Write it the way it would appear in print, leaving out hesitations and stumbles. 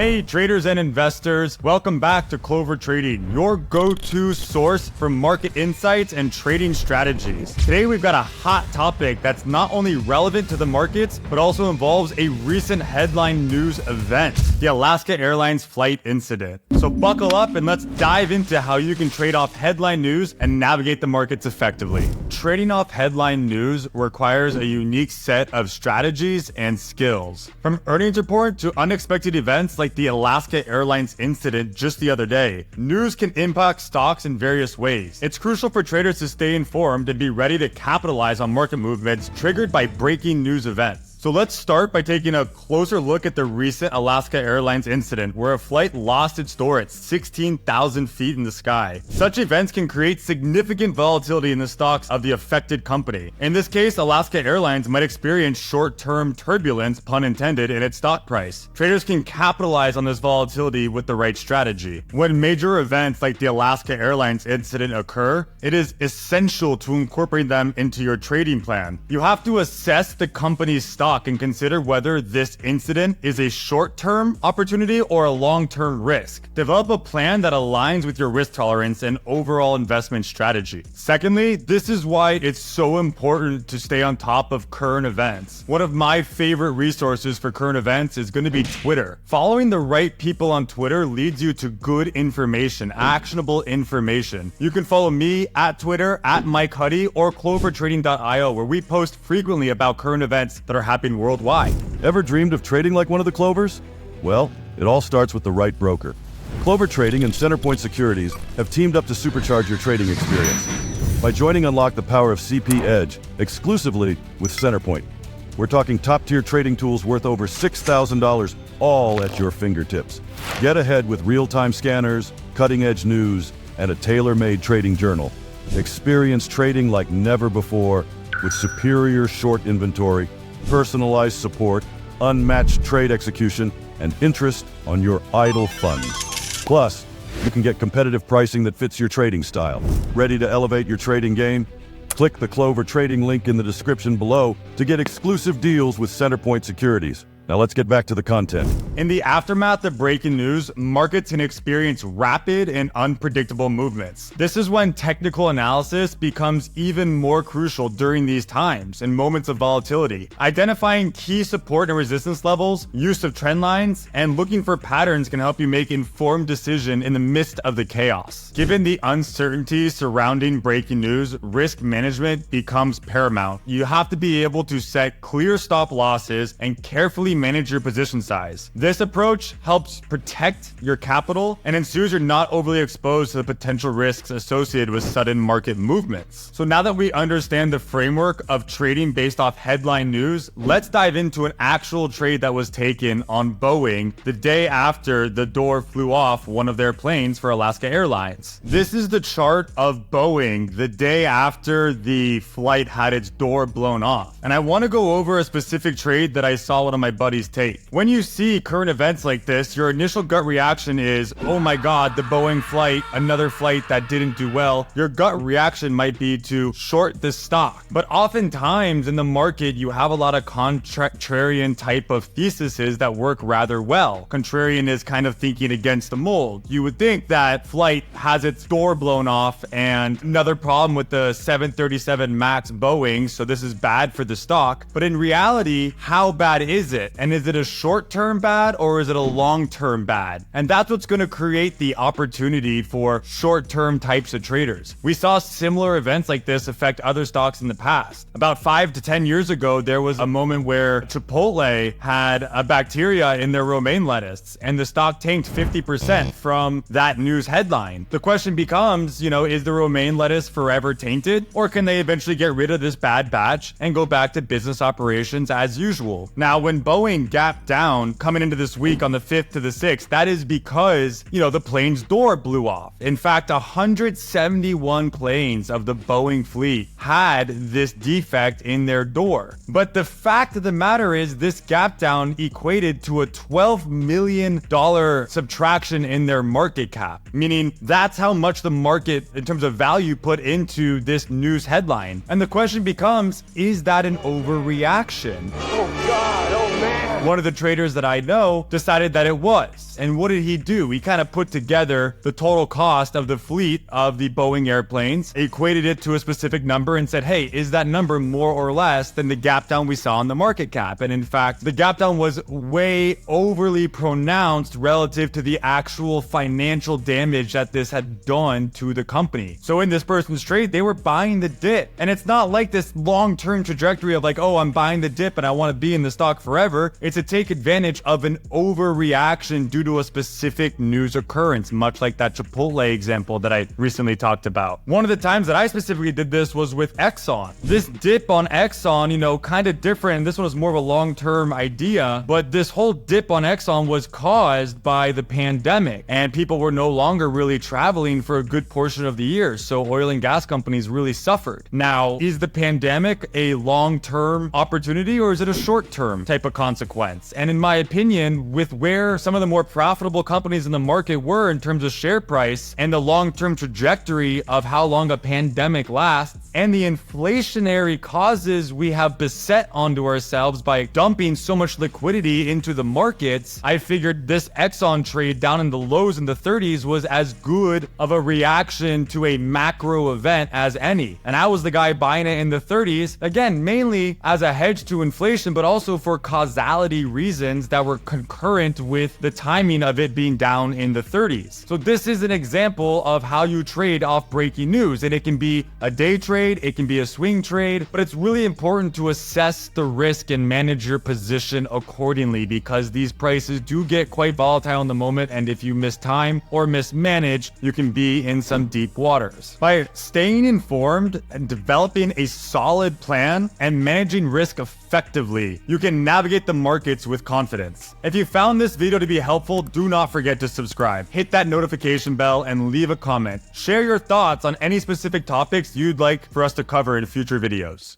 Hey traders and investors, welcome back to Clover Trading, your go-to source for market insights and trading strategies. Today we've got a hot topic that's not only relevant to the markets, but also involves a recent headline news event, the Alaska Airlines flight incident. So buckle up and let's dive into how you can trade off headline news and navigate the markets effectively. Trading off headline news requires a unique set of strategies and skills. From earnings report to unexpected events like the Alaska Airlines incident just the other day, news can impact stocks in various ways. It's crucial for traders to stay informed and be ready to capitalize on market movements triggered by breaking news events. So let's start by taking a closer look at the recent Alaska Airlines incident where a flight lost its door at 16,000 feet in the sky. Such events can create significant volatility in the stocks of the affected company. In this case, Alaska Airlines might experience short-term turbulence, pun intended, in its stock price. Traders can capitalize on this volatility with the right strategy. When major events like the Alaska Airlines incident occur, it is essential to incorporate them into your trading plan. You have to assess the company's stock and consider whether this incident is a short-term opportunity or a long-term risk. Develop a plan that aligns with your risk tolerance and overall investment strategy. Secondly, this is why it's so important to stay on top of current events. One of my favorite resources for current events is going to be Twitter. Following the right people on Twitter leads you to good information, actionable information. You can follow me at Twitter, at Mike Huddy, or clovertrading.io, where we post frequently about current events that are happening worldwide. Ever dreamed of trading like one of the Clovers? Well, it all starts with the right broker. Clover Trading and Centerpoint Securities have teamed up to supercharge your trading experience. By joining Unlock the Power of CP Edge exclusively with Centerpoint. We're talking top-tier trading tools worth over $6,000, all at your fingertips. Get ahead with real-time scanners, cutting-edge news, and a tailor-made trading journal. Experience trading like never before with superior short inventory, personalized support, unmatched trade execution, and interest on your idle funds. Plus, you can get competitive pricing that fits your trading style. Ready to elevate your trading game? Click the Clover Trading link in the description below to get exclusive deals with Centerpoint Securities. Now let's get back to the content. In the aftermath of breaking news, markets can experience rapid and unpredictable movements. This is when technical analysis becomes even more crucial during these times and moments of volatility. Identifying key support and resistance levels, use of trend lines, and looking for patterns can help you make informed decisions in the midst of the chaos. Given the uncertainty surrounding breaking news, risk management becomes paramount. You have to be able to set clear stop losses and carefully manage your position size. This approach helps protect your capital and ensures you're not overly exposed to the potential risks associated with sudden market movements. So now that we understand the framework of trading based off headline news, let's dive into an actual trade that was taken on Boeing the day after the door flew off one of their planes for Alaska Airlines. This is the chart of Boeing the day after the flight had its door blown off. And I want to go over a specific trade that I saw one of my buddies take. When you see current events like this, your initial gut reaction is, oh my god, the Boeing flight, another flight that didn't do well. Your gut reaction might be to short the stock. But oftentimes in the market, you have a lot of contrarian type of theses that work rather well. Contrarian is kind of thinking against the mold. You would think that flight has its door blown off and another problem with the 737 MAX Boeing, so this is bad for the stock. But in reality, how bad is it? And is it a short-term bad or is it a long-term bad? And that's what's going to create the opportunity for short-term types of traders. We saw similar events like this affect other stocks in the past. About 5 to 10 years ago, there was a moment where Chipotle had a bacteria in their romaine lettuce and the stock tanked 50% from that news headline. The question becomes, is the romaine lettuce forever tainted, or can they eventually get rid of this bad batch and go back to business operations as usual? Now, when Boeing gapped down coming into this week on the 5th to the 6th, that is because, the plane's door blew off. In fact, 171 planes of the Boeing fleet had this defect in their door. But the fact of the matter is this gap down equated to a $12 million subtraction in their market cap, meaning that's how much the market in terms of value put into this news headline. And the question becomes, is that an overreaction? Oh God, oh man. One of the traders that I know decided that it was. And what did he do? He kind of put together the total cost of the fleet of the Boeing airplanes, equated it to a specific number and said, hey, is that number more or less than the gap down we saw in the market cap? And in fact, the gap down was way overly pronounced relative to the actual financial damage that this had done to the company. So in this person's trade, they were buying the dip. And it's not like this long-term trajectory of like, oh, I'm buying the dip and I want to be in the stock forever. It's to take advantage of an overreaction due to a specific news occurrence, much like that Chipotle example that I recently talked about. One of the times that I specifically did this was with Exxon. This dip on Exxon, kind of different. This one was more of a long-term idea, but this whole dip on Exxon was caused by the pandemic, and people were no longer really traveling for a good portion of the year, so oil and gas companies really suffered. Now, is the pandemic a long-term opportunity, or is it a short-term type of consequence? And in my opinion, with where some of the more profitable companies in the market were in terms of share price and the long-term trajectory of how long a pandemic lasts and the inflationary causes we have beset onto ourselves by dumping so much liquidity into the markets, I figured this Exxon trade down in the lows in the 30s was as good of a reaction to a macro event as any. And I was the guy buying it in the 30s, again, mainly as a hedge to inflation, but also for causality reasons that were concurrent with the timing of it being down in the 30s. So this is an example of how you trade off breaking news, and it can be a day trade, it can be a swing trade, but it's really important to assess the risk and manage your position accordingly, because these prices do get quite volatile in the moment, and if you mistime or mismanage, you can be in some deep waters. By staying informed and developing a solid plan and managing risk effectively, you can navigate the markets with confidence. If you found this video to be helpful, do not forget to subscribe, hit that notification bell, and leave a comment. Share your thoughts on any specific topics you'd like for us to cover in future videos.